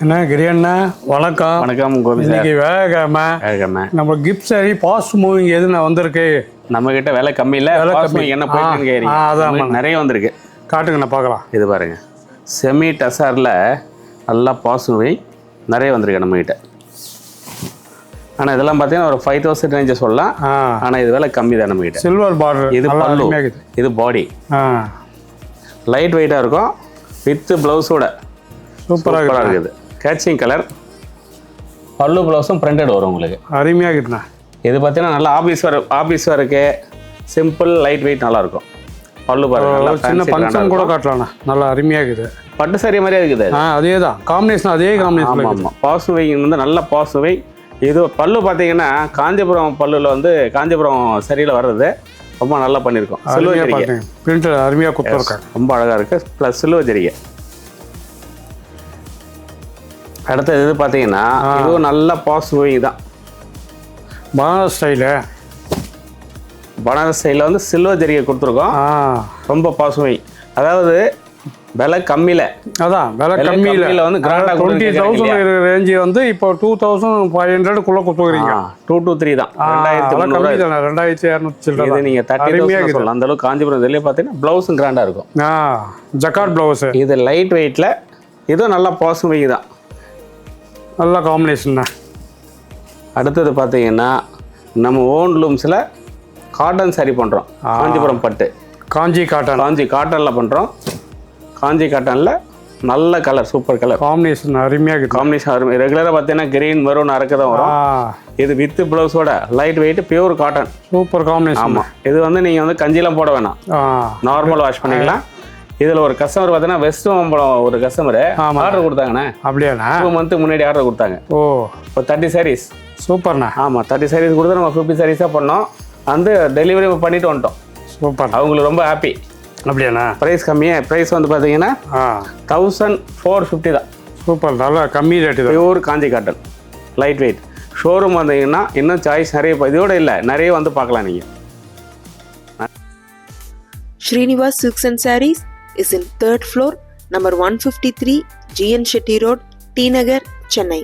என்ன கிரியண்ணா வணக்கம். வணக்கம் கோபி சார். இன்னைக்கு வேகமா நம்ம கிஃப்ட் சாரி பாஸ்ட் மூவிங் எது நான் வந்திருக்கு. நம்ம கிட்ட விலை கம்மி இல்ல, பாஸ்ட் மூவிங் என்ன போயிட்டு கேக்குறீங்க? அதான் நிறைய வந்திருக்கு. காட்டுங்க நான் பார்க்கலாம். இது பாருங்க, செமி டசார்ல நல்லா பாஸ்ட் மூவிங் நிறைய வந்திருக்கு நம்ம கிட்ட. ஆனால் இதெல்லாம் பார்த்தீங்கன்னா ஒரு 5000 ரேஞ்சு சொல்லலாம். ஆனால் இது விலை கம்மி தான் நம்ம கிட்ட. சில்வர் பார்டர், இது பல்லு, இது பாடி. லைட் வெயிட்டாக இருக்கும், வித் ப்ளவுஸோட சூப்பராக இருக்குது. கேட்சிங் கலர், பல்லு ப்ளவுஸும் பிரிண்டட் வரும் உங்களுக்கு. அருமையாக இருக்குண்ணா. இது பார்த்தீங்கன்னா நல்லா office work, simple light weight நல்லாயிருக்கும். பல்லு பாருங்க, சின்ன ஃபங்க்ஷன் கூட காட்டலாம்ண்ணா. நல்லா அருமையாக இருக்குது. பட்டு சாரி மாதிரியே இருக்குது. அதே தான் காம்பினேஷன், அதே காம்பினேஷன். ஆமாம், பாசுவை வந்து நல்ல பாசுவை. இது பல்லு பார்த்தீங்கன்னா காஞ்சிபுரம் பல்லுவில் வந்து காஞ்சிபுரம் சரியில் வர்றது ரொம்ப நல்லா பண்ணியிருக்கோம். சில்வர் ஜரிகை பிரிண்ட் அருமையாக கொடுத்துருக்காங்க, ரொம்ப அழகாக இருக்குது. ப்ளஸ் சில்வர் ஜரிகை. அடுத்தது இது பார்த்தீங்கன்னா இதுவும் நல்ல பாசுவை தான். பனாரஸ் ஸ்டைலு, பனாரஸ் ஸ்டைலில் வந்து சில்வர் ஜரிகை கொடுத்துருக்கோம். ரொம்ப பாசுவை, அதாவது விலை கம்மியில். அதான் விலை கம்மியில் வந்து கிராண்டாக 20,000 ரேஞ்சு வந்து இப்போ 2500 கொடுத்துக்கிறீங்க. 2 to 3 தான். 2200 இது நீங்கள் 30,000 சொல்லலாம். அந்த அளவுக்கு காஞ்சிபுரம் இதிலே பார்த்தீங்கன்னா ப்ளவுஸும் கிராண்டாக இருக்கும். Jacquard blouse. இது லைட் வெயிட்டில், இதுவும் நல்லா பாசுவை தான், நல்ல காம்பினேஷன் தான். அடுத்தது பார்த்தீங்கன்னா நம்ம ஓன் லூம்ஸில் காட்டன் சாரி பண்ணுறோம். காஞ்சிபுரம் பட்டு, காஞ்சி காட்டனில் பண்ணுறோம். காஞ்சி காட்டனில் நல்ல கலர், சூப்பர் கலர் காம்பினேஷன், அருமையாக காம்பினேஷன் அருமை. ரெகுலராக பார்த்தீங்கன்னா கிரீன் மெரூன் அரக்கு தான் வரும். இது வித் ப்ளவுஸோட light weight pure cotton, super combination. ஆமாம், இது வந்து நீங்கள் வந்து கஞ்சிலாம் போட வேணாம், நார்மல் வாஷ் பண்ணிக்கலாம். இதில் ஒரு கஸ்டமர் பார்த்தீங்கன்னா வெஸ்ட் மாம்பழம் ஒரு கஸ்டமர் ஆர்டர் கொடுத்தாங்கண்ணே. அப்படியாண்ணா? 2 month முன்னாடி ஆர்டர் கொடுத்தாங்க. இப்போ 30 sarees. சூப்பர்ண்ணா. ஆமாம், 30 sarees கொடுத்து நம்ம 50 sarees பண்ணோம். வந்து டெலிவரி பண்ணிட்டு வந்துட்டோம். சூப்பர், அவங்களுக்கு ரொம்ப ஹாப்பி. அப்படியாண்ணா? ப்ரைஸ் கம்மியாக, ப்ரைஸ் வந்து பார்த்தீங்கன்னா 1450 தான். சூப்பர், நல்லா கம்மி ரேட்டு தான். பியூர் காஞ்சி காட்டன், லைட் வெயிட். ஷோரூம் வந்தீங்கன்னா இன்னும் சாய்ஸ் நிறைய, இதோட இல்லை நிறைய வந்து பார்க்கலாம் நீங்கள். Srinivas Silks and Sarees is in 3rd floor, number 153, GN Shetty Road, T Nagar, Chennai.